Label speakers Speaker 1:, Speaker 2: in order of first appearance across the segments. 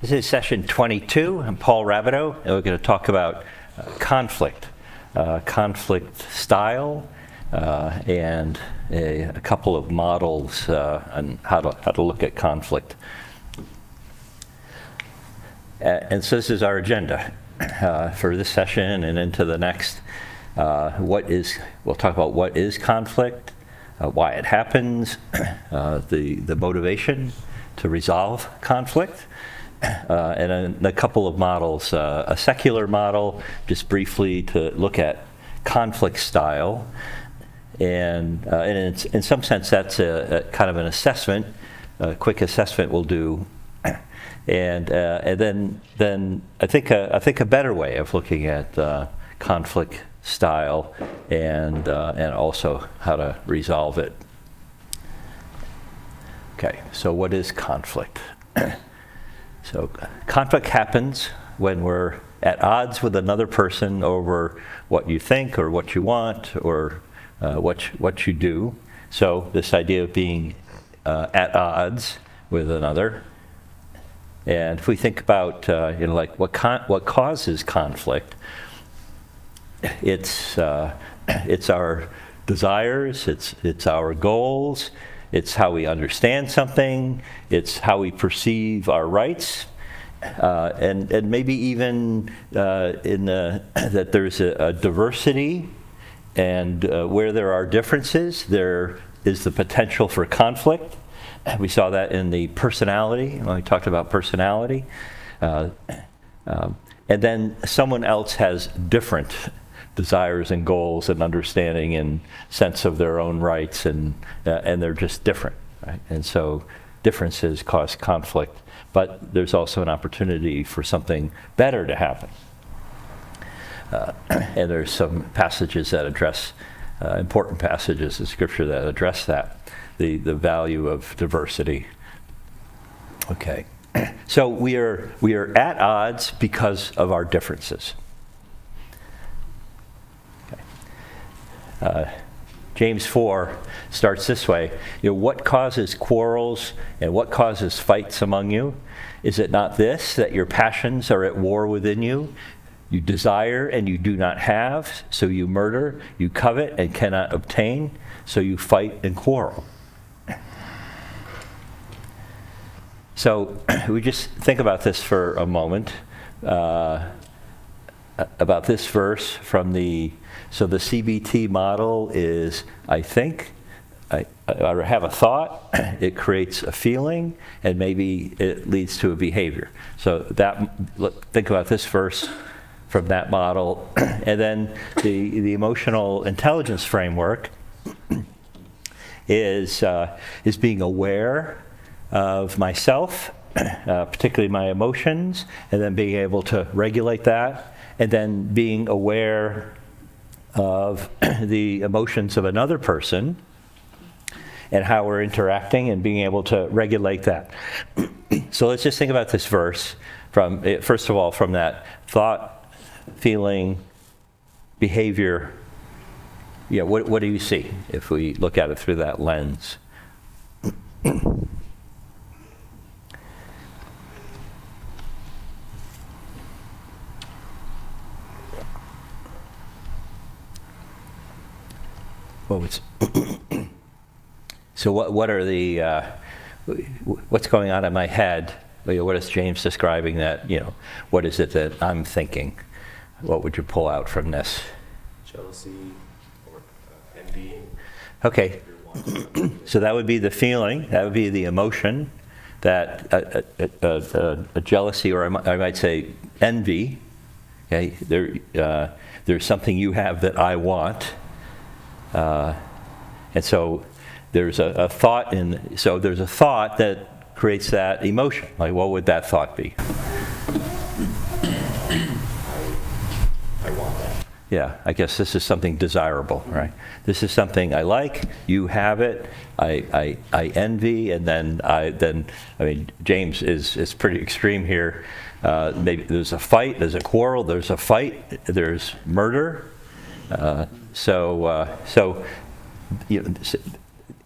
Speaker 1: This is session 22. I'm Paul Rabideau, and we're going to talk about conflict style, and a couple of models on how to look at conflict. And so this is our agenda for this session and into the next. We'll talk about what is conflict, why it happens, the motivation to resolve conflict. And a couple of models, a secular model, just briefly to look at conflict style, and in some sense that's a kind of an assessment, a quick assessment we'll do, and then I think a better way of looking at conflict style and also how to resolve it. Okay, so what is conflict? So conflict happens when we're at odds with another person over what you think or what you want or what you do. So this idea of being at odds with another. And if we think about like what causes conflict, it's our desires, it's our goals. It's how we understand something. It's how we perceive our rights, and maybe even that there's a diversity, and where there are differences, there is the potential for conflict. We saw that in the personality when we talked about personality, and then someone else has different desires and goals and understanding and sense of their own rights, and they're just different, right? And so differences cause conflict, but there's also an opportunity for something better to happen. And there's some passages that address, important passages in Scripture that address that, the value of diversity. Okay, so we are at odds because of our differences. James 4 starts this way. What causes quarrels and what causes fights among you? Is it not this, that your passions are at war within you? You desire and you do not have, so you murder. You covet and cannot obtain, so you fight and quarrel. So we just think about this for a moment, about this verse from So the CBT model is, I think, I have a thought, it creates a feeling, and maybe it leads to a behavior. So think about this verse from that model. And then the emotional intelligence framework is being aware of myself, particularly my emotions, and then being able to regulate that, and then being aware of the emotions of another person and how we're interacting and being able to regulate that. So let's just think about this verse first of all, from that thought, feeling, behavior. What do you see if we look at it through that lens? So what are what's going on in my head? What is James describing that, what is it that I'm thinking? What would you pull out from this?
Speaker 2: Jealousy or envy.
Speaker 1: Okay. So that would be the feeling, that would be the emotion, that a jealousy, or I might say envy. Okay, there's something you have that I want. And so there's a thought there's a thought that creates that emotion. Like, what would that thought be?
Speaker 2: I want that.
Speaker 1: Yeah, I guess this is something desirable, right? This is something I like, you have it, I envy, and then James is pretty extreme here. Maybe there's a fight, there's a quarrel, there's a fight, there's murder. So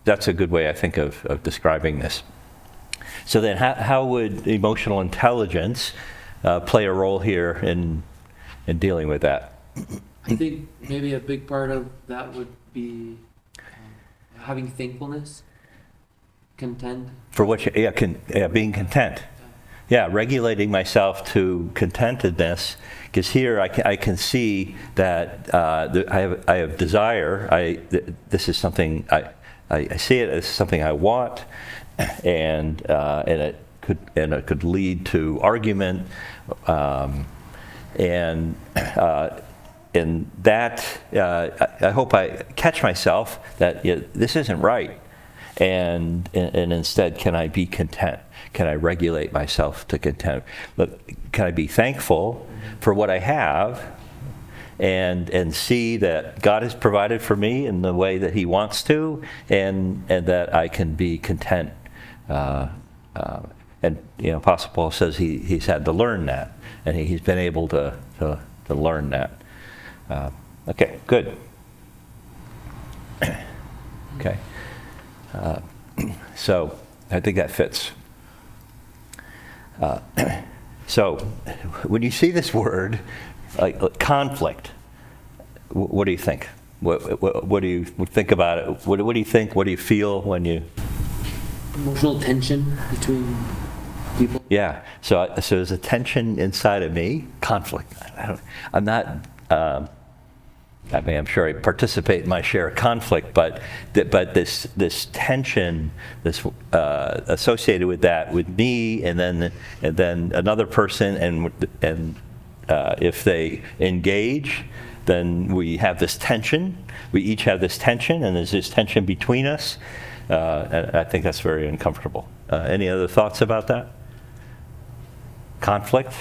Speaker 1: that's a good way, I think, of describing this. So then how would emotional intelligence play a role here in dealing with that?
Speaker 3: I think maybe a big part of that would be having thankfulness, content.
Speaker 1: For what being content. Yeah, regulating myself to contentedness, because here I can see that I have desire. This is something I see it as something I want, and it could lead to argument, and that I hope I catch myself that this isn't right, and instead, can I be content? Can I regulate myself to content? Can I be thankful for what I have, and see that God has provided for me in the way that He wants to, and that I can be content. And Apostle Paul says he's had to learn that, and he's been able to learn that. Okay, good. Okay. So I think that fits. So when you see this word, like conflict, what do you think? What do you think about it? What do you think? What do you feel when you?
Speaker 3: Emotional tension between people.
Speaker 1: Yeah. So there's a tension inside of me. Conflict. I'm not. I'm sure I participate in my share of conflict, but this tension, this associated with that, with me, and then another person, and if they engage, then we have this tension. We each have this tension, and there's this tension between us. And I think that's very uncomfortable. Any other thoughts about that? Conflict?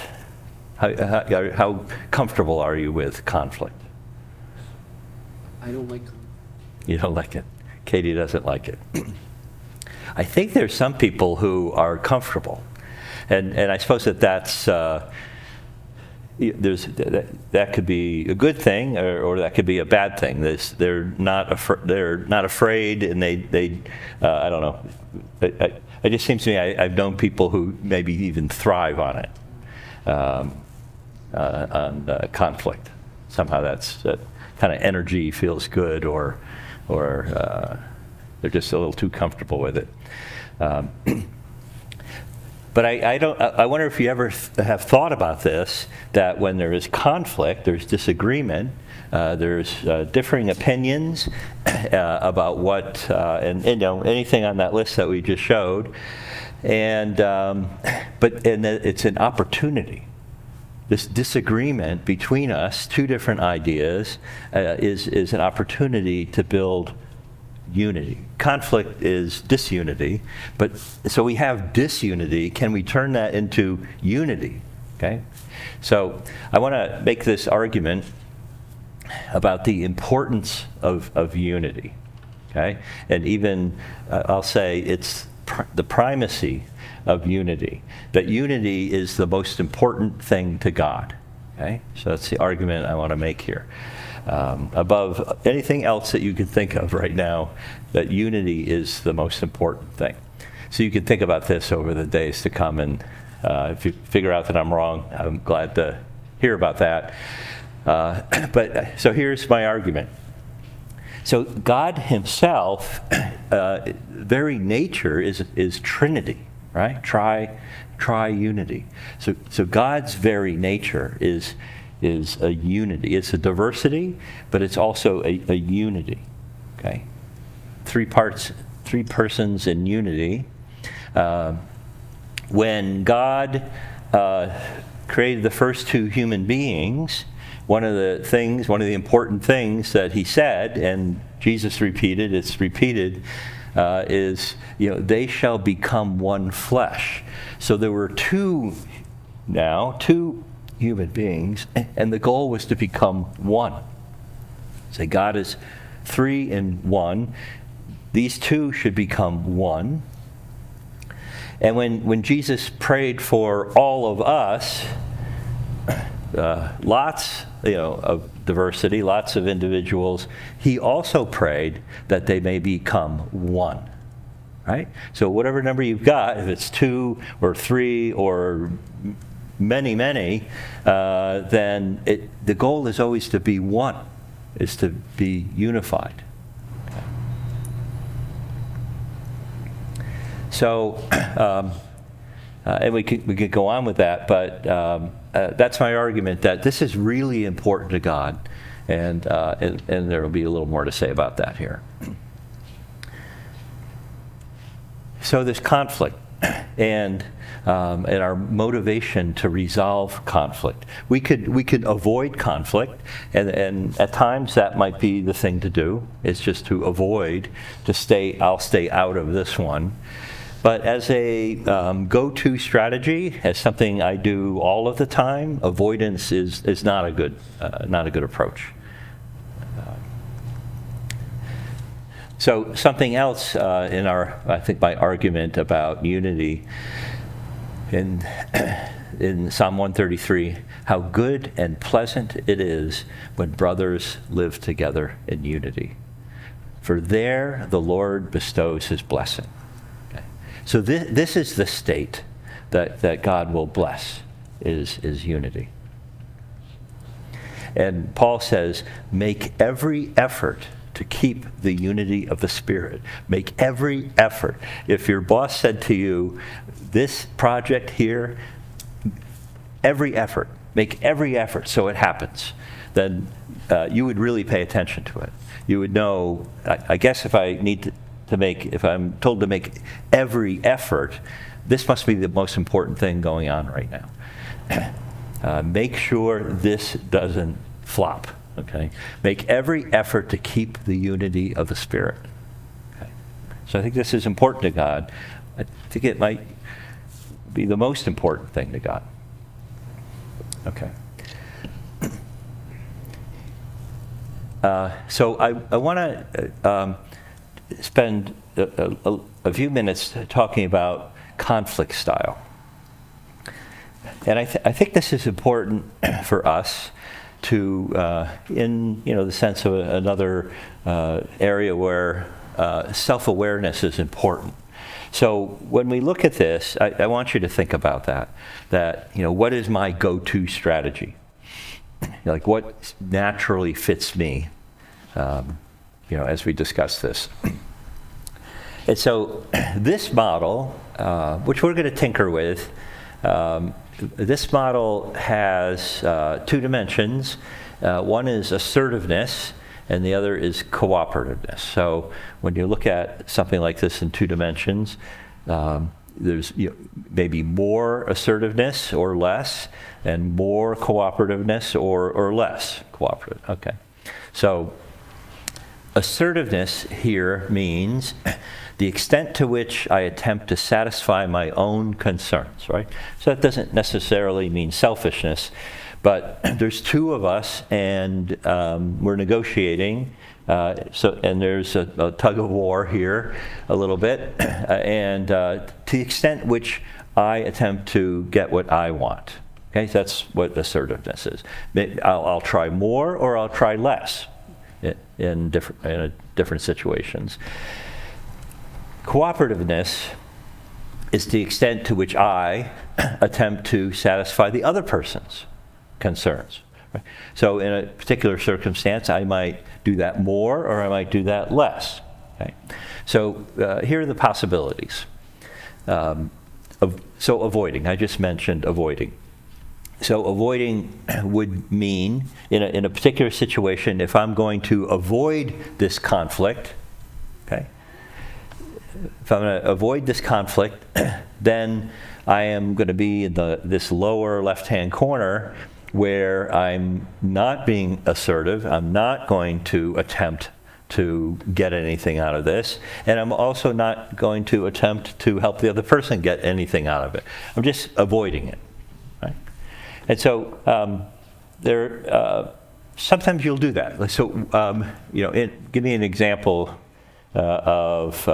Speaker 1: How comfortable are you with conflict?
Speaker 3: I don't like.
Speaker 1: You don't like it. Katie doesn't like it. I think there's some people who are comfortable, and I suppose that's that could be a good thing, or that could be a bad thing. They're not afraid, and they I don't know. It just seems to me I've known people who maybe even thrive on it, on conflict. Somehow that kind of energy feels good, or they're just a little too comfortable with it. But I wonder if you ever have thought about this, that when there is conflict, there's disagreement, there's differing opinions about what, and anything on that list that we just showed, and it's an opportunity. This disagreement between us, two different ideas, is an opportunity to build unity. Conflict is disunity, but so we have disunity. Can we turn that into unity? Okay, so I want to make this argument about the importance of unity. Okay, and even I'll say it's the primacy of unity. That unity is the most important thing to God. Okay, so that's the argument I want to make here. Above anything else that you can think of right now, that unity is the most important thing. So you can think about this over the days to come, and if you figure out that I'm wrong, I'm glad to hear about that. But so here's my argument. So God Himself, very nature is Trinity, right? Tri-unity. So God's very nature is a unity. It's a diversity, but it's also a unity. Okay, three persons in unity. When God created the first two human beings, one of the important things that He said, and Jesus repeated, it's repeated, is they shall become one flesh. So there were two human beings, and the goal was to become one. Say God is three in one. These two should become one. And when Jesus prayed for all of us, lots of diversity, lots of individuals, He also prayed that they may become one. right? So whatever number you've got, if it's 2 or 3 or many, many, then the goal is always to be one, is to be unified. Okay. So, and we could go on with that, but that's my argument, that this is really important to God, and there will be a little more to say about that here. So this conflict and our motivation to resolve conflict. We could avoid conflict, and at times that might be the thing to do. It's just to avoid, I'll stay out of this one. But as a go-to strategy, as something I do all of the time, avoidance is not a good approach. So something else I think my argument about unity in Psalm 133, how good and pleasant it is when brothers live together in unity. For there the Lord bestows his blessing. Okay. So this is the state that God will bless, is unity. And Paul says, make every effort to keep the unity of the Spirit. Make every effort. If your boss said to you, this project here, make every effort so it happens, then you would really pay attention to it. You would know, I guess if I'm told to make every effort, this must be the most important thing going on right now. Make sure this doesn't flop. Okay, make every effort to keep the unity of the Spirit. Okay, so I think this is important to God. I think it might be the most important thing to God. Okay. So I want to spend a few minutes talking about conflict style, and I think this is important for us. In the sense of another area where self-awareness is important. So when we look at this, I want you to think about that what is my go-to strategy? Like what naturally fits me, as we discuss this. And so this model, which we're going to tinker with, this model has 2 dimensions. One is assertiveness, and the other is cooperativeness. So when you look at something like this in 2 dimensions, there's maybe more assertiveness or less, and more cooperativeness or less cooperative. Okay. So assertiveness here means the extent to which I attempt to satisfy my own concerns, right? So that doesn't necessarily mean selfishness, but there's 2 of us, and we're negotiating, and there's a tug of war here a little bit, and to the extent which I attempt to get what I want. Okay, that's what assertiveness is. I'll try more or I'll try less in different situations. Cooperativeness is the extent to which I attempt to satisfy the other person's concerns. Right? So in a particular circumstance, I might do that more or I might do that less. Okay? So here are the possibilities. So avoiding, I just mentioned avoiding. So avoiding would mean, in a particular situation, if I'm going to avoid this conflict, okay, if I'm going to avoid this conflict, then I am going to be in this lower left-hand corner where I'm not being assertive. I'm not going to attempt to get anything out of this, and I'm also not going to attempt to help the other person get anything out of it. I'm just avoiding it, right? And so sometimes you'll do that. So give me an example of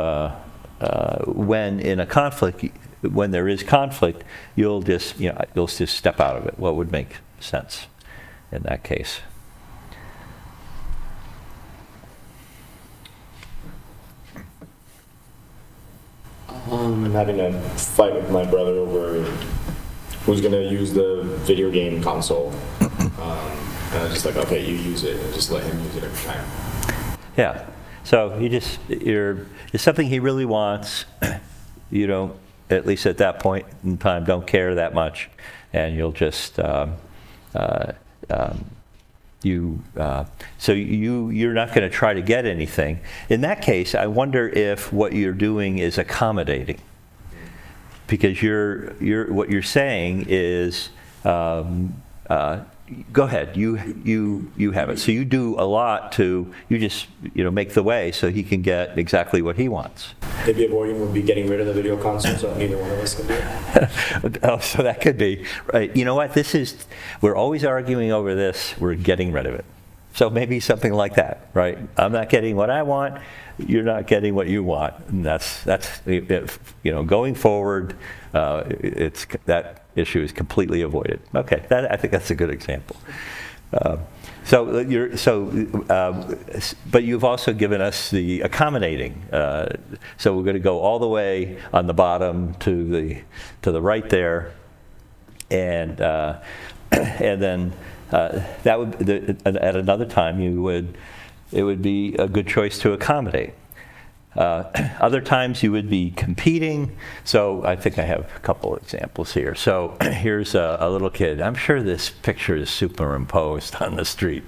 Speaker 1: when in a conflict, when there is conflict, you'll just step out of it. What would make sense in that case?
Speaker 2: I'm having a fight with my brother over who's gonna use the video game console. And I was just like, okay, you use it, and just let him use it every time.
Speaker 1: Yeah. So it's something he really wants. You don't, at least at that point in time, don't care that much, and you'll just so you're not going to try to get anything. In that case, I wonder if what you're doing is accommodating, because what you're saying is. Go ahead. You have it. So you do a lot to just make the way so he can get exactly what he wants.
Speaker 2: Maybe avoiding would be getting rid of the video console so neither one of us can do it.
Speaker 1: Oh, so that could be right. You know what? We're always arguing over this. We're getting rid of it. So maybe something like that, right? I'm not getting what I want. You're not getting what you want, and that's going forward. That issue is completely avoided. Okay, I think that's a good example. But you've also given us the accommodating. So we're going to go all the way on the bottom to the right there, and then that would at another time it would be a good choice to accommodate. Other times you would be competing. So I think I have a couple examples here. So here's a little kid. I'm sure this picture is superimposed on the street.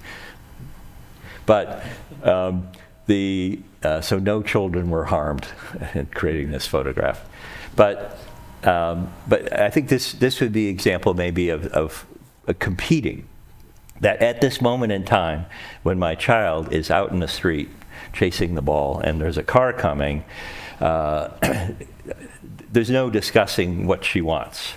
Speaker 1: But so no children were harmed in creating this photograph. But I think this would be an example maybe of competing. That at this moment in time, when my child is out in the street chasing the ball and there's a car coming, there's no discussing what she wants,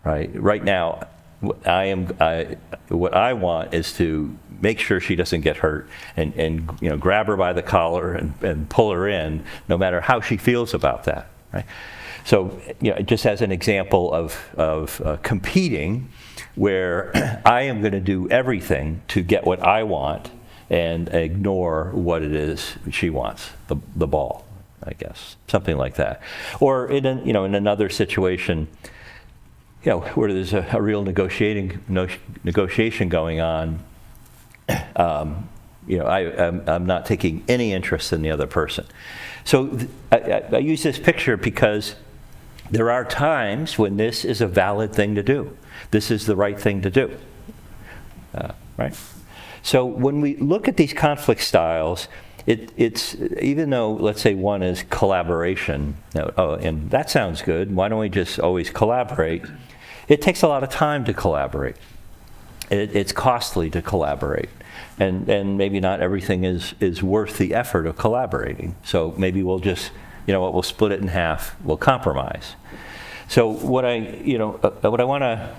Speaker 1: right? Right now, what I want is to make sure she doesn't get hurt and grab her by the collar and pull her in, no matter how she feels about that, right? So just as an example of competing, where I am going to do everything to get what I want and ignore what it is she wants, the ball, I guess, something like that. Or in another situation, where there's a real negotiation going on, I'm not taking any interest in the other person. So I use this picture because there are times when this is a valid thing to do. This is the right thing to do, right? So when we look at these conflict styles, it's even though, let's say, one is collaboration, and that sounds good, why don't we just always collaborate? It takes a lot of time to collaborate. It's costly to collaborate. And maybe not everything is worth the effort of collaborating. So maybe we'll just, we'll split it in half, we'll compromise. So what I want to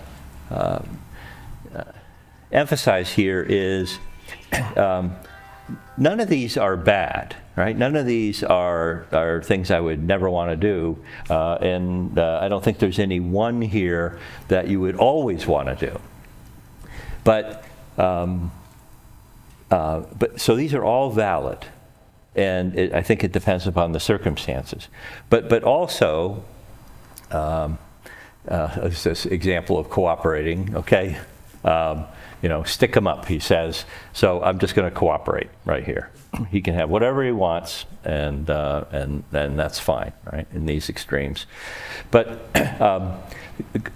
Speaker 1: emphasize here is none of these are bad, right? None of these are things I would never want to do, and I don't think there's any one here that you would always want to do. But so these are all valid, and I think it depends upon the circumstances. But also, this example of cooperating, okay? Stick them up, he says. So I'm just going to cooperate right here. He can have whatever he wants, and that's fine, right? In these extremes, but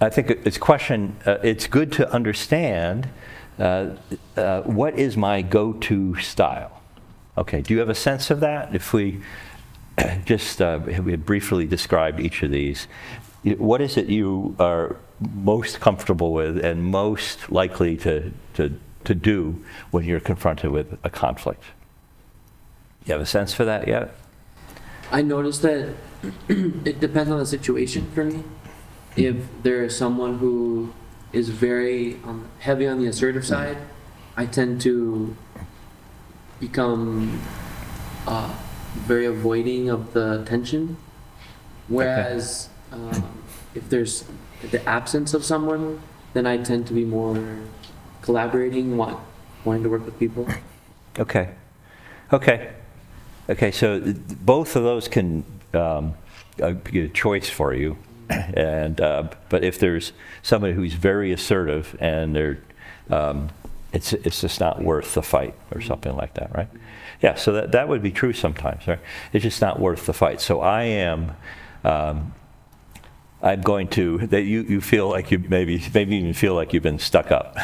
Speaker 1: I think it's good to understand what is my go-to style. Okay, do you have a sense of that? If we just we had briefly described each of these, what is it you are most comfortable with and most likely to do when you're confronted with a conflict? You have a sense for that yet?
Speaker 3: I noticed that it depends on the situation for me. If there is someone who is very heavy on the assertive side, I tend to become very avoiding of the tension. Whereas if there's the absence of someone, then I tend to be more collaborating, wanting to work with people. Okay. So both of those can
Speaker 1: a choice for you. And but if there's somebody who's very assertive and it's just not worth the fight or something like that, right? Yeah, so that would be true sometimes, right? It's just not worth the fight. So I'm going to, that you feel like you maybe even feel like you've been stuck up.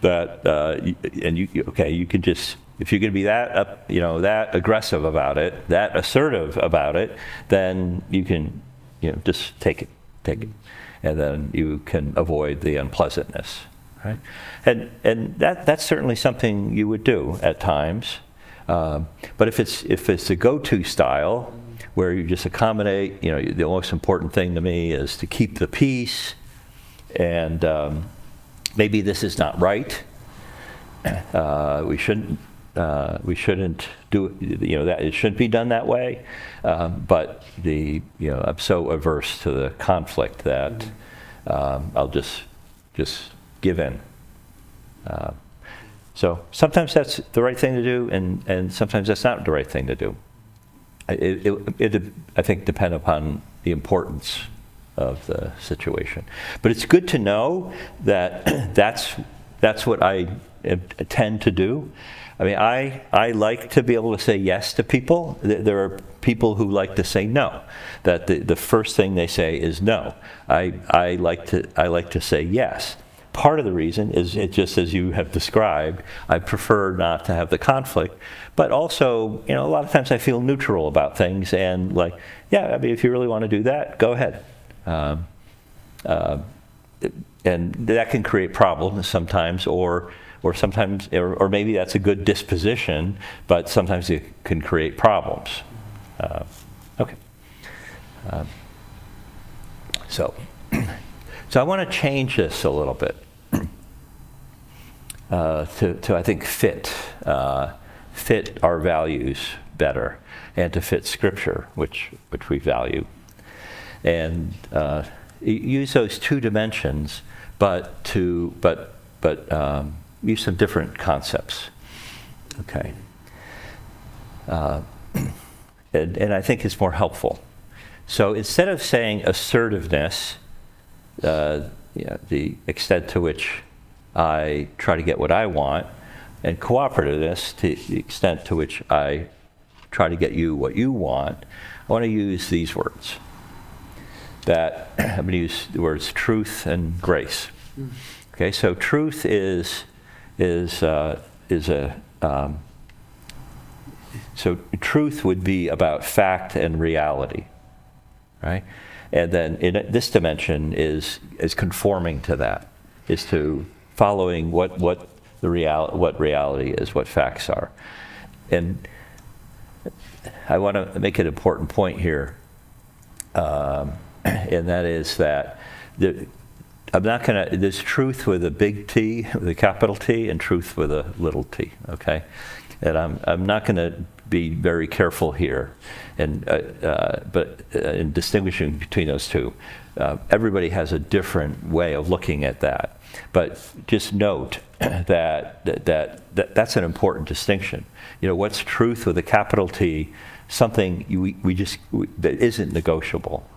Speaker 1: And you can just, if you're going to be that aggressive about it, that assertive about it, then you can, just take it. And then you can avoid the unpleasantness, right? And that's certainly something you would do at times. But if it's a go-to style, where you just accommodate, the most important thing to me is to keep the peace, and maybe this is not right. We shouldn't do that. It shouldn't be done that way. But I'm so averse to the conflict that I'll just give in. So sometimes that's the right thing to do, and sometimes that's not the right thing to do. It I think, depend upon the importance of the situation. But it's good to know that that's what I tend to do. I mean, I like to be able to say yes to people. There are people who like to say no. That the first thing they say is no. I like to say yes. Part of the reason is, it just as you have described, I prefer not to have the conflict, but also, a lot of times I feel neutral about things, and if you really want to do that, go ahead. And that can create problems sometimes, or sometimes, or maybe that's a good disposition, but sometimes it can create problems. Okay. So I want to change this a little bit. To I think fit our values better, and to fit Scripture, which we value, and use those two dimensions, but use some different concepts. Okay, and I think it's more helpful. So instead of saying assertiveness, the extent to which I try to get what I want, and cooperativeness, to the extent to which I try to get you what you want, I want to use these words. I'm going to use the words truth and grace. Okay, so truth is so truth would be about fact and reality, right? And then in this dimension is conforming to that, is to following what reality is, what facts are. And I want to make an important point here, and that is that I'm not going to, there's truth with a big T, with a capital T, and truth with a little t, okay? And I'm not going to be very careful here, but in distinguishing between those two. Everybody has a different way of looking at that. But just note that's an important distinction. What's truth with a capital T? Something that isn't negotiable.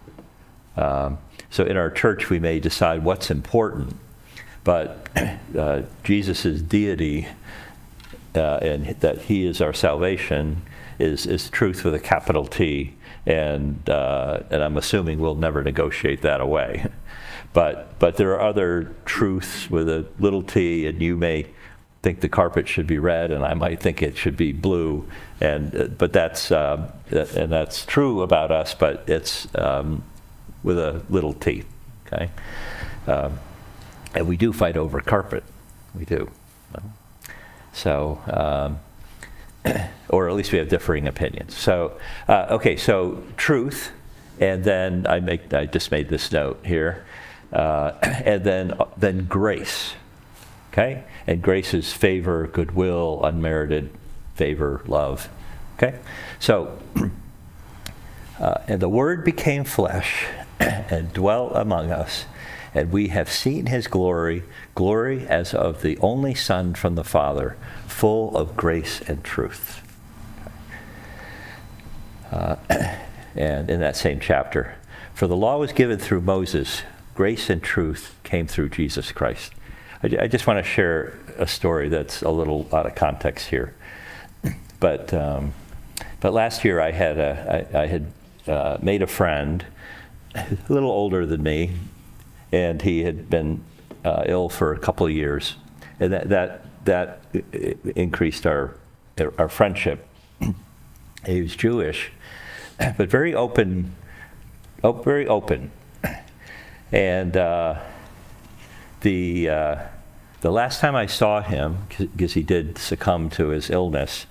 Speaker 1: So in our church, we may decide what's important, but Jesus' deity and that He is our salvation is truth with a capital T, and I'm assuming we'll never negotiate that away. But there are other truths with a little t, and you may think the carpet should be red, and I might think it should be blue, but that's true about us, but it's with a little t, okay? And we do fight over carpet, we do. So, or at least we have differing opinions. So, okay, so truth, and then I just made this note here. And then grace, okay? And grace is favor, goodwill, unmerited favor, love, okay? So, and the Word became flesh and dwelt among us, and we have seen His glory as of the only Son from the Father, full of grace and truth. and in that same chapter. For the law was given through Moses, grace and truth came through Jesus Christ. I just want to share a story that's a little out of context here. But last year I had made a friend, a little older than me, and he had been ill for a couple of years, and that increased our friendship. He was Jewish, but very open, and the last time I saw him, because he did succumb to his illness,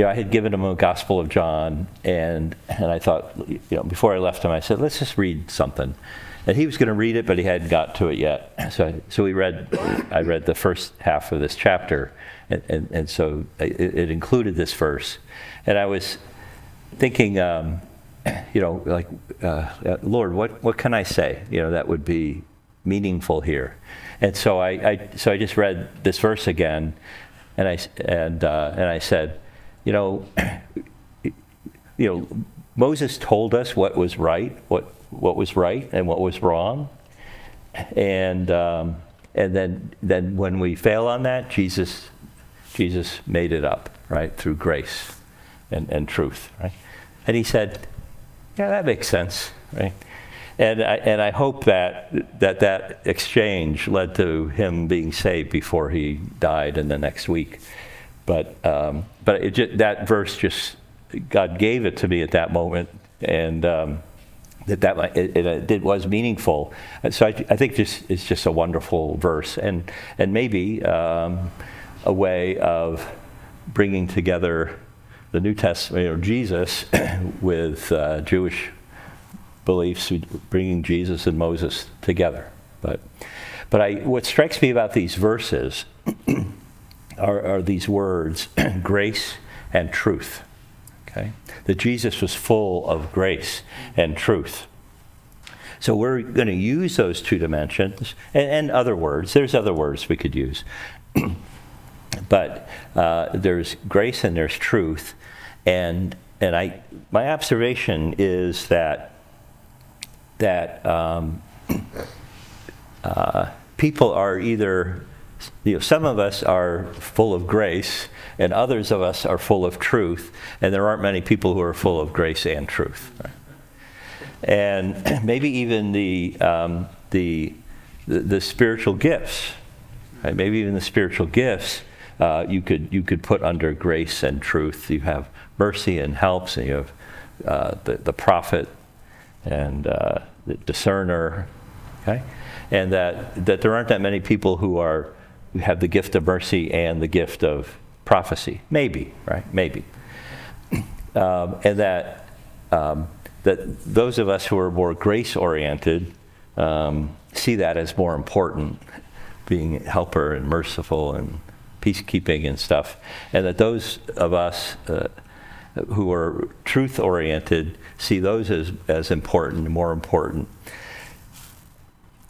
Speaker 1: I had given him a Gospel of John, and I thought, before I left him, I said, let's just read something. And he was going to read it, but he hadn't got to it yet. So I read the first half of this chapter, and so it included this verse. And I was thinking, Lord, what can I say, that would be meaningful here? And so I just read this verse again, and I said, Moses told us what was right, what was right and what was wrong, and then when we fail on that, Jesus made it up, right, through grace and truth, right? And he said, yeah, that makes sense, right? And I hope that exchange led to him being saved before he died in the next week. But that verse God gave it to me at that moment, and it was meaningful. So I think it's just a wonderful verse, and maybe a way of bringing together the New Testament, Jesus, with Jewish beliefs, bringing Jesus and Moses together. But what strikes me about these verses are these words, grace and truth. Okay? That Jesus was full of grace and truth. So we're going to use those two dimensions and other words. There's other words we could use. But there's grace and there's truth. And my observation is that people are either, some of us are full of grace, and others of us are full of truth, and there aren't many people who are full of grace and truth. Right? And maybe even the spiritual gifts, right? Maybe even the spiritual gifts you could put under grace and truth. You have mercy and helps, and you have the prophet and the discerner, okay? And that there aren't that many people who have the gift of mercy and the gift of prophecy. Maybe, right? Maybe. And that those of us who are more grace-oriented see that as more important, being helper and merciful and peacekeeping and stuff. And that those of us who are truth-oriented see those as important, more important.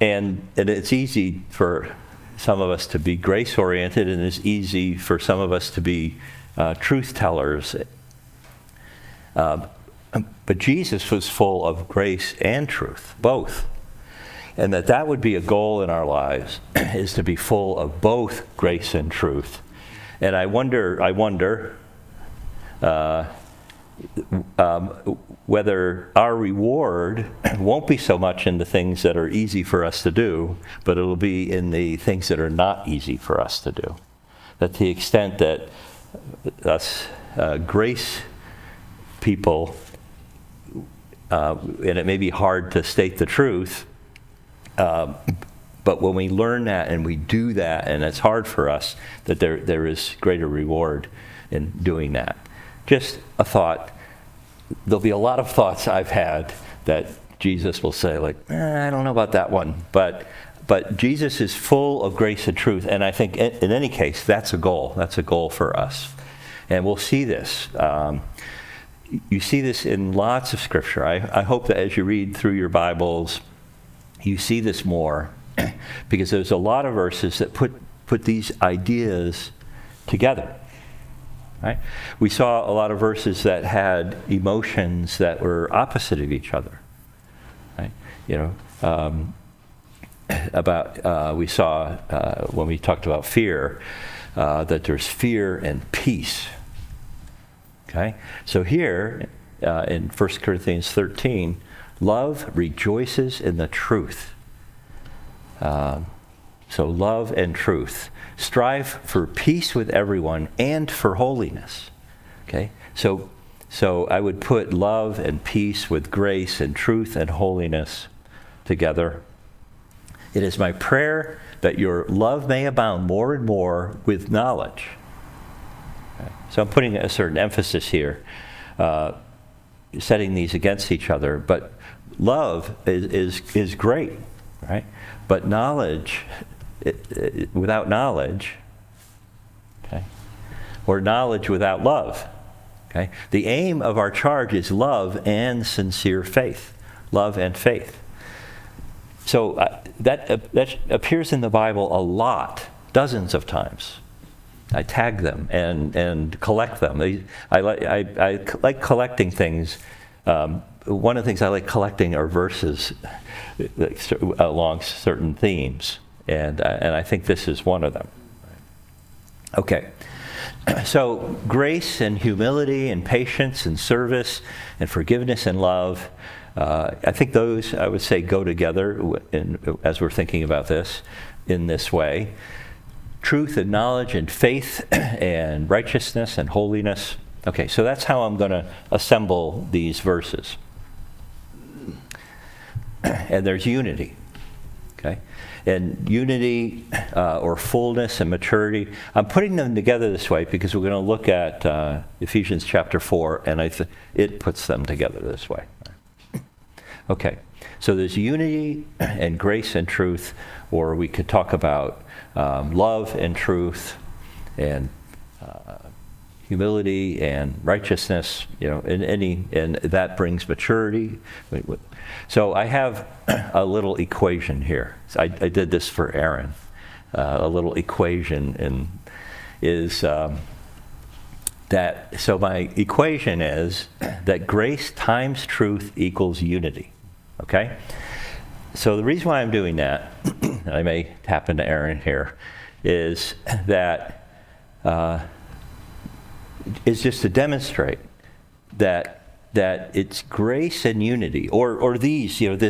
Speaker 1: And it's easy for some of us to be grace-oriented, and it's easy for some of us to be truth-tellers. But Jesus was full of grace and truth, both. And that would be a goal in our lives, is to be full of both grace and truth. And I wonder whether our reward won't be so much in the things that are easy for us to do, but it'll be in the things that are not easy for us to do. That to the extent that us grace people, and it may be hard to state the truth, but when we learn that and we do that, and it's hard for us, that there is greater reward in doing that. Just a thought. There'll be a lot of thoughts I've had that Jesus will say, like, I don't know about that one. But Jesus is full of grace and truth, and I think in any case, that's a goal. That's a goal for us. And we'll see this. You see this in lots of Scripture. I hope that as you read through your Bibles, you see this more, because there's a lot of verses that put these ideas together. right? We saw a lot of verses that had emotions that were opposite of each other, right? We saw when we talked about fear, that there's fear and peace. Okay? So here, in 1 Corinthians 13, love rejoices in the truth. So love and truth. Strive for peace with everyone and for holiness. Okay? So I would put love and peace with grace and truth and holiness together. It is my prayer that your love may abound more and more with knowledge. Okay. So I'm putting a certain emphasis here, setting these against each other. But love is great, right? But knowledge, without knowledge, okay, or knowledge without love, okay? The aim of our charge is love and sincere faith. Love and faith. So that appears in the Bible a lot, dozens of times. I tag them and collect them. I like collecting things. One of the things I like collecting are verses along certain themes, and I think this is one of them. Okay. So grace and humility and patience and service and forgiveness and love, I think those, I would say, go together as we're thinking about this in this way. Truth and knowledge and faith and righteousness and holiness. Okay, so that's how I'm going to assemble these verses. And there's unity. Okay? And unity or fullness and maturity, I'm putting them together this way because we're going to look at Ephesians chapter 4, and it puts them together this way. Okay, so there's unity and grace and truth, or we could talk about love and truth and humility and righteousness, and that brings maturity. So I have a little equation here. So I did this for Aaron. A little equation is that. So my equation is that grace times truth equals unity. Okay. So the reason why I'm doing that, and I may tap into Aaron here, is that is just to demonstrate that it's grace and unity, or these, let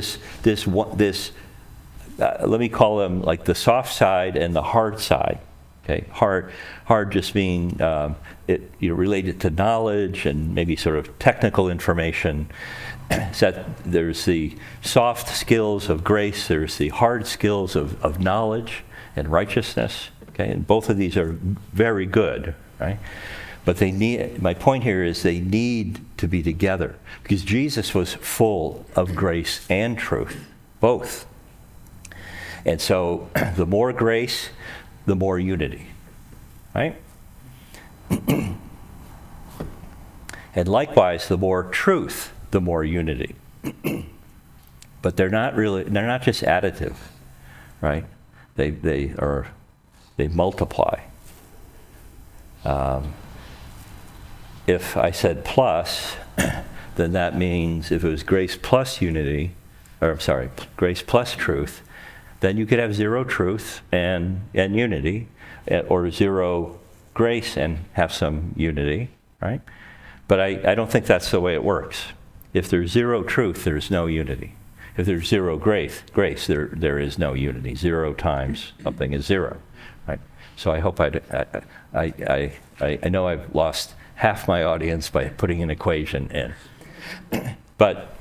Speaker 1: me call them like the soft side and the hard side. Okay, hard just being related to knowledge and maybe sort of technical information. So there's the soft skills of grace, there's the hard skills of knowledge and righteousness. Okay, and both of these are very good, right? But my point here is they need to be together because Jesus was full of grace and truth, both. And so the more grace, the more unity, right? And likewise, the more truth, the more unity. But they're not just additive, right? They multiply. If I said plus, then that means if it was grace plus unity, grace plus truth, then you could have zero truth and unity, or zero grace and have some unity, right? But I don't think that's the way it works. If there's zero truth, there's no unity. If there's zero grace, there is no unity. 0 times something is 0, right? So I hope I know I've lost half my audience by putting an equation in. But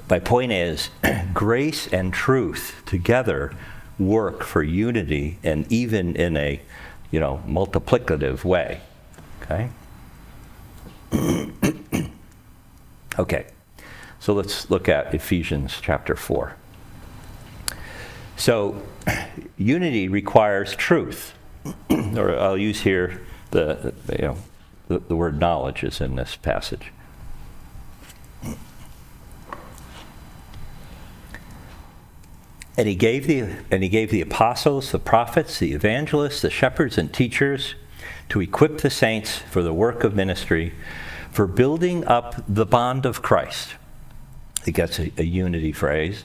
Speaker 1: my point is, grace and truth together work for unity, and even in a, multiplicative way. Okay? Okay. So let's look at Ephesians chapter 4. So unity requires truth. Or I'll use here the word knowledge is in this passage. And he gave the apostles, the prophets, the evangelists, the shepherds and teachers to equip the saints for the work of ministry, for building up the bond of Christ. I think that's a unity phrase.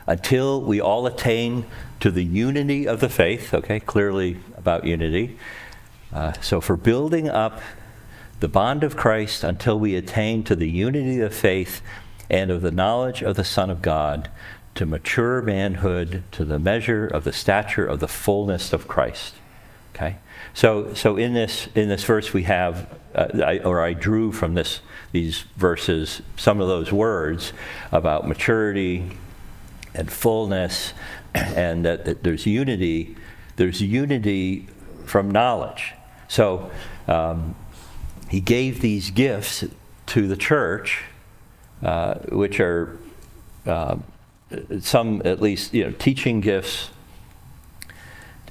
Speaker 1: Until we all attain to the unity of the faith, okay, clearly about unity. So for building up the bond of Christ until we attain to the unity of faith and of the knowledge of the Son of God, to mature manhood, to the measure of the stature of the fullness of Christ. Okay, so in this verse we have, I drew from these verses some of those words about maturity and fullness, and that there's unity. There's unity from knowledge. So he gave these gifts to the church, which are some, at least, teaching gifts,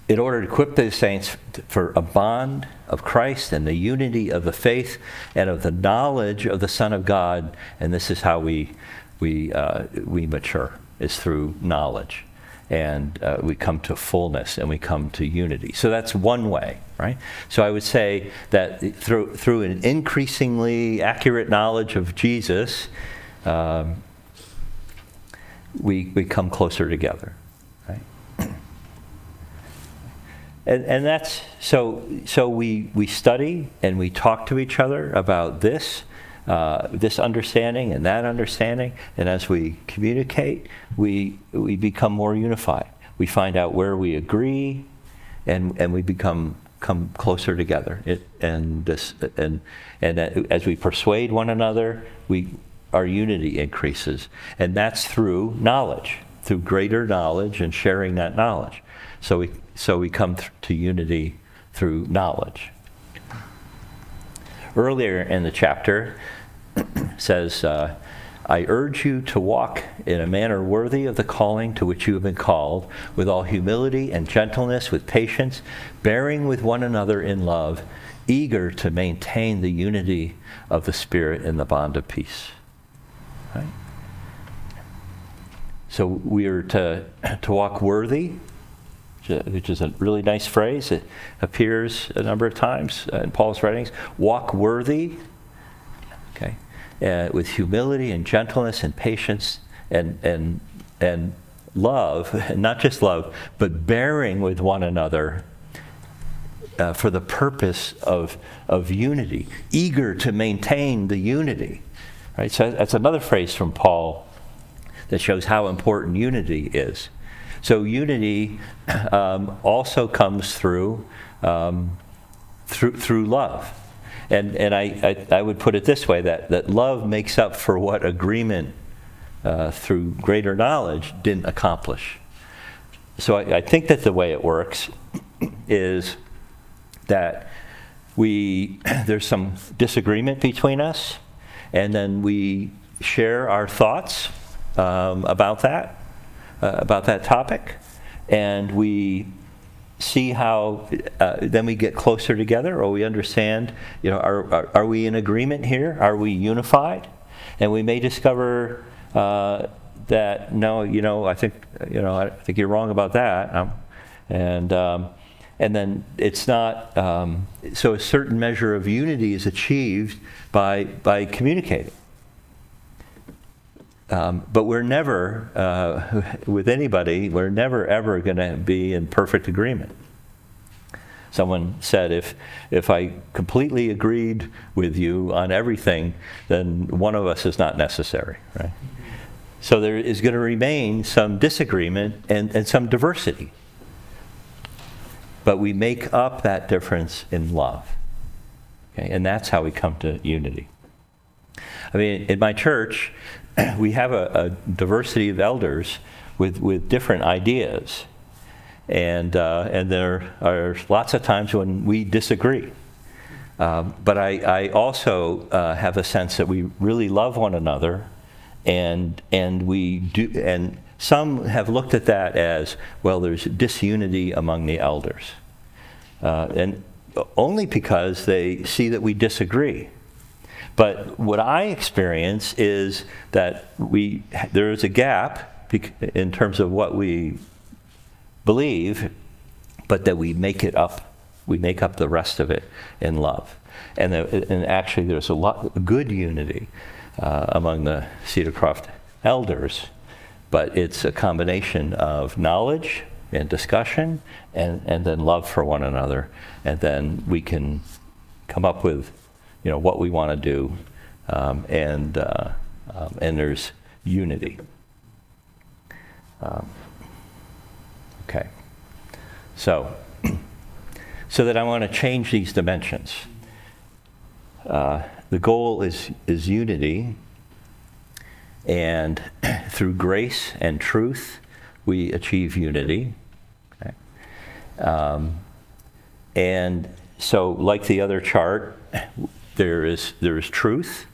Speaker 1: in order to equip the saints for a bond of Christ and the unity of the faith and of the knowledge of the Son of God. And this is how we mature, is through knowledge. And we come to fullness and we come to unity. So that's one way, right? So I would say that through an increasingly accurate knowledge of Jesus, we come closer together, right? And that's so we study and we talk to each other about this understanding and that understanding, and as we communicate, we become more unified. We find out where we agree, and we come closer together. And as we persuade one another, our unity increases, and that's through knowledge, through greater knowledge and sharing that knowledge. So we come to unity through knowledge. Earlier in the chapter says, I urge you to walk in a manner worthy of the calling to which you have been called, with all humility and gentleness, with patience, bearing with one another in love, eager to maintain the unity of the Spirit in the bond of peace. Right? So we are to walk worthy, which is a really nice phrase. It appears a number of times in Paul's writings. Walk worthy, okay, with humility and gentleness and patience and love, and not just love, but bearing with one another for the purpose of unity, eager to maintain the unity. Right? So that's another phrase from Paul that shows how important unity is. So unity also comes through love, and I would put it this way, that love makes up for what agreement through greater knowledge didn't accomplish. So I think that the way it works is that there's some disagreement between us, and then we share our thoughts about that topic, and we see how then we get closer together, or we understand, are we in agreement here? Are we unified? And we may discover that no, I think you're wrong about that, and then it's not. So a certain measure of unity is achieved by communicating. But we're never, with anybody, we're never ever going to be in perfect agreement. Someone said, if I completely agreed with you on everything, then one of us is not necessary, right? So there is going to remain some disagreement and some diversity. But we make up that difference in love. Okay? And that's how we come to unity. I mean, in my church, we have a diversity of elders with different ideas, and there are lots of times when we disagree. But I also have a sense that we really love one another, and we do. And some have looked at that as, well, there's disunity among the elders, and only because they see that we disagree. But what I experience is that there is a gap in terms of what we believe, but that we make it up We make up the rest of it in love. And actually there's a lot of good unity among the Cedar Croft elders, but it's a combination of knowledge and discussion and then love for one another. And then we can come up with, what we want to do, and there's unity. Okay. So that I want to change these dimensions. The goal is unity, and through grace and truth, we achieve unity. Okay. And so, like the other chart, there is truth,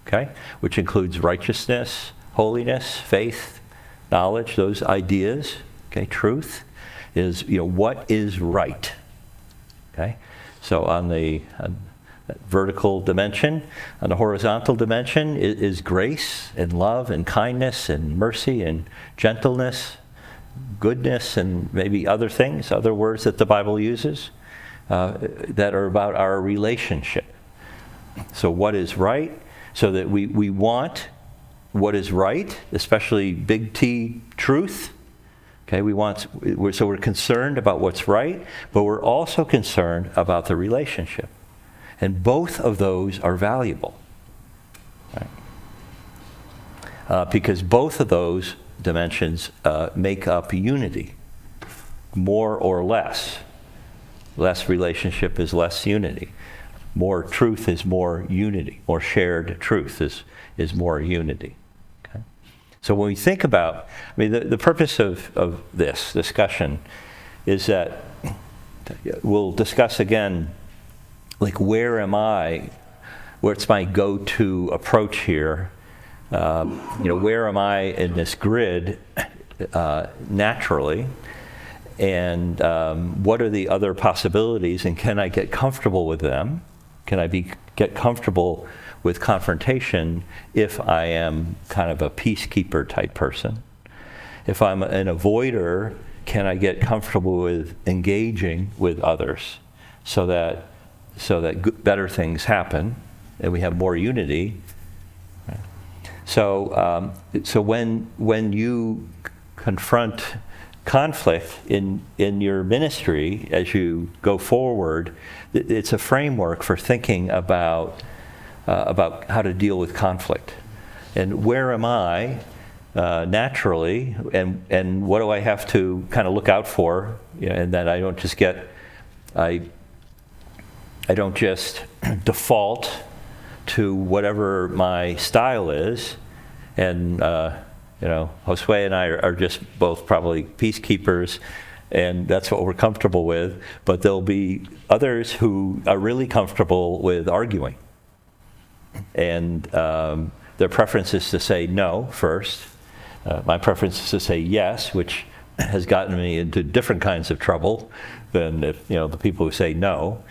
Speaker 1: okay, which includes righteousness, holiness, faith, knowledge, those ideas. Okay, truth is what is right. Okay, so on the vertical dimension, on the horizontal dimension is grace and love and kindness and mercy and gentleness, goodness, and maybe other things, other words that the Bible uses that are about our relationship. So what is right? So that we want what is right, especially big T truth. Okay, so we're concerned about what's right, but we're also concerned about the relationship. And both of those are valuable. Right? Because both of those dimensions make up unity, more or less. Less relationship is less unity. More truth is more unity. More shared truth is more unity. Okay? So when we think about, the purpose of this discussion is that we'll discuss again, like, where am I? What's my go-to approach here? Where am I in this grid naturally? And what are the other possibilities? And can I get comfortable with them? Can I get comfortable with confrontation if I am kind of a peacekeeper type person? If I'm an avoider, can I get comfortable with engaging with others so that better things happen and we have more unity? So when you confront conflict in your ministry as you go forward, it's a framework for thinking about how to deal with conflict. And where am I naturally, and what do I have to kind of look out for, and that I don't just default to whatever my style is. And Josue and I are just both probably peacekeepers, and that's what we're comfortable with. But there'll be others who are really comfortable with arguing, and their preference is to say no first. My preference is to say yes, which has gotten me into different kinds of trouble than the people who say no.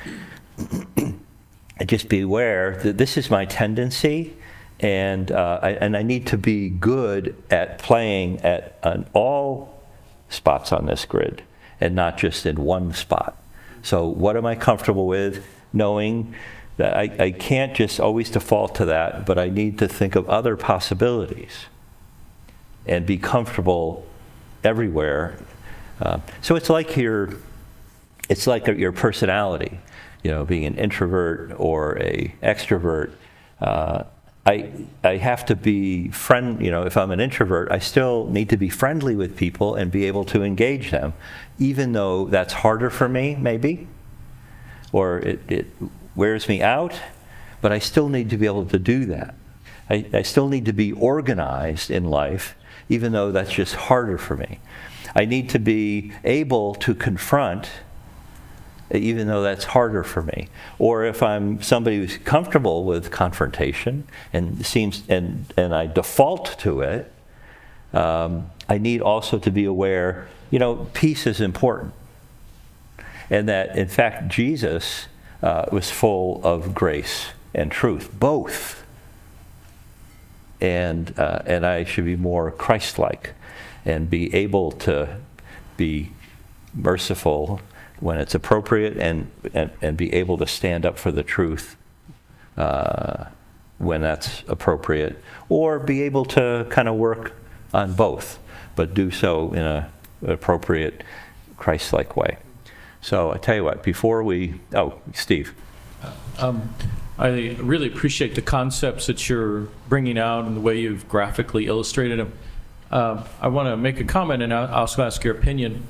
Speaker 1: And just be aware that this is my tendency. And I need to be good at playing on all spots on this grid and not just in one spot. So what am I comfortable with? Knowing that I can't just always default to that, but I need to think of other possibilities and be comfortable everywhere. So it's like your personality, being an introvert or an extrovert. I have to be if I'm an introvert, I still need to be friendly with people and be able to engage them, even though that's harder for me, maybe, or it wears me out, but I still need to be able to do that. I still need to be organized in life, even though that's just harder for me. I need to be able to confront, even though that's harder for me. Or if I'm somebody who's comfortable with confrontation and I default to it, I need also to be aware, peace is important. And that, in fact, Jesus was full of grace and truth, both. And I should be more Christ-like and be able to be merciful when it's appropriate, and be able to stand up for the truth when that's appropriate, or be able to kind of work on both, but do so in an appropriate, Christ-like way. So I tell you what, before we, Steve.
Speaker 4: I really appreciate the concepts that you're bringing out and the way you've graphically illustrated them. I want to make a comment and I'll also ask your opinion.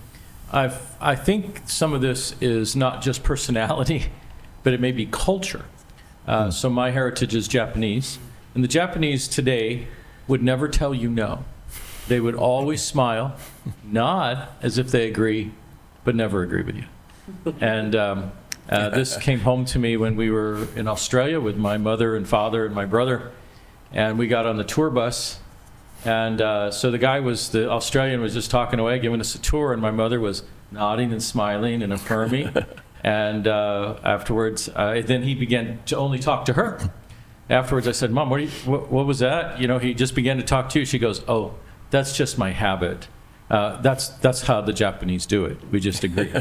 Speaker 4: I think some of this is not just personality, but it may be culture. So my heritage is Japanese, and the Japanese today would never tell you no. They would always smile, nod as if they agree, but never agree with you. And this came home to me when we were in Australia with my mother and father and my brother, and we got on the tour bus. And so the Australian was just talking away, giving us a tour, and my mother was nodding and smiling and affirming. And afterwards, then he began to only talk to her. Afterwards, I said, "Mom, what was that? You know, he just began to talk to you." She goes, "Oh, that's just my habit. That's how the Japanese do it. We just agree."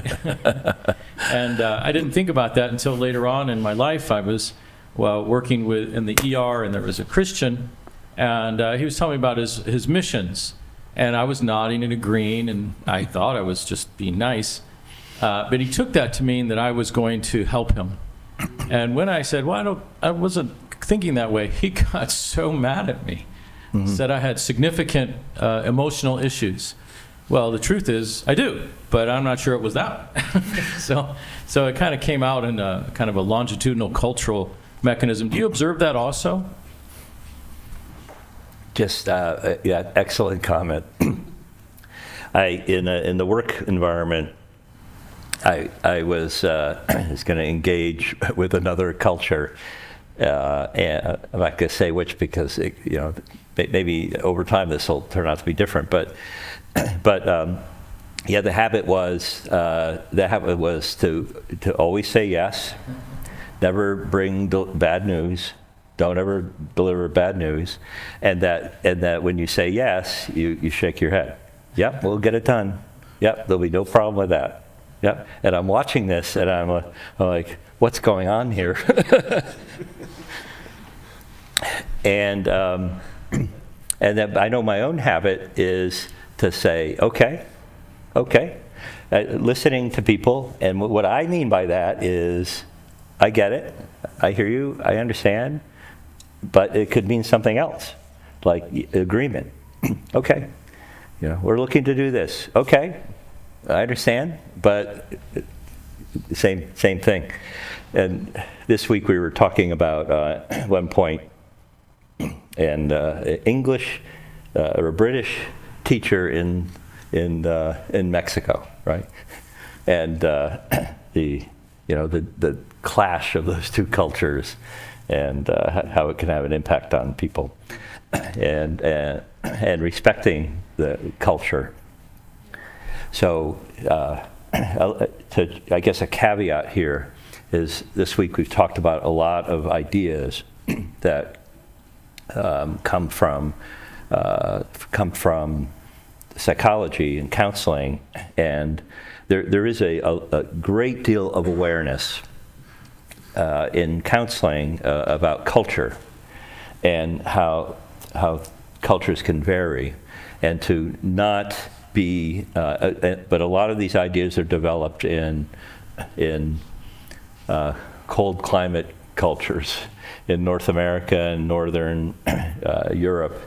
Speaker 4: And I didn't think about that until later on in my life. I was working in the ER, and there was a Christian, and he was telling me about his missions. And I was nodding and agreeing, and I thought I was just being nice. But he took that to mean that I was going to help him. And when I said, "Well, I wasn't thinking that way," he got so mad at me. Said I had significant emotional issues. Well, the truth is, I do, but I'm not sure it was that. So it kind of came out in a kind of a longitudinal cultural mechanism. Do you observe that also?
Speaker 1: Just excellent comment. In the work environment, I was going to engage with another culture, and I'm not going to say which because maybe over time this will turn out to be different. But the habit was to always say yes, never bring bad news. Don't ever deliver bad news, and that when you say yes, you shake your head. Yep, we'll get it done. Yep, there'll be no problem with that. Yep, and I'm watching this, and I'm like, what's going on here? And then I know my own habit is to say, okay, listening to people, and what I mean by that is, I get it, I hear you, I understand. But it could mean something else, like agreement. Okay, we're looking to do this. Okay, I understand, but same thing. And this week we were talking about at one point, and English or a British teacher in Mexico, right? And the clash of those two cultures. And how it can have an impact on people, and respecting the culture. So, I guess a caveat here is this week we've talked about a lot of ideas that come from psychology and counseling, and there is a great deal of awareness in counseling about culture and how cultures can vary, and to not be, but a lot of these ideas are developed in cold climate cultures in North America and Northern Europe,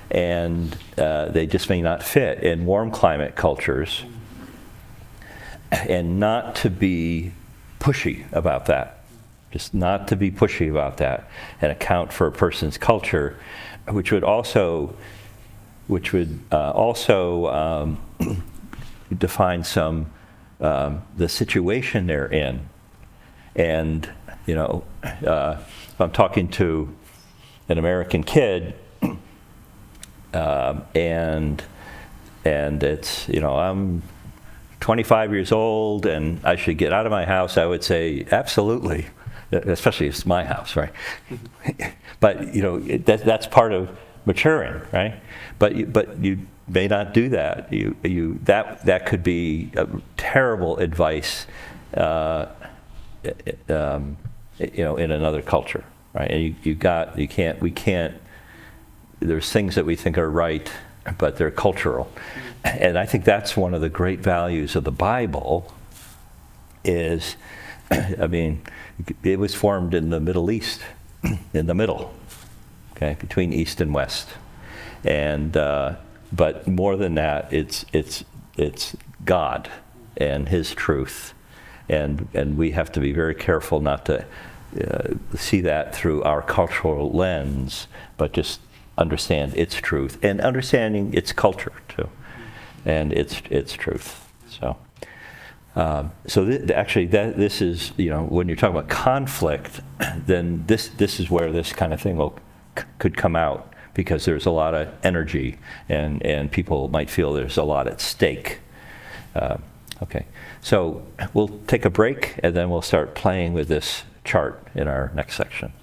Speaker 1: and they just may not fit in warm climate cultures, and not to be pushy about that. Just not to be pushy about that, and account for a person's culture, which would also define some the situation they're in. And if I'm talking to an American kid, and it's I'm 25 years old and I should get out of my house, I would say especially if it's my house, right? But that's part of maturing, right? But you may not do that. That could be terrible advice, in another culture, right? And we can't. There's things that we think are right, but they're cultural, and I think that's one of the great values of the Bible. Is, I mean, it was formed in the Middle East, in the middle, okay, between East and West, and but more than that, it's God and His truth, and we have to be very careful not to see that through our cultural lens, but just understand its truth and understanding its culture too, and its truth. So. Actually, this is, when you're talking about conflict, then this is where this kind of thing could come out, because there's a lot of energy, and people might feel there's a lot at stake. Okay, so we'll take a break, and then we'll start playing with this chart in our next section.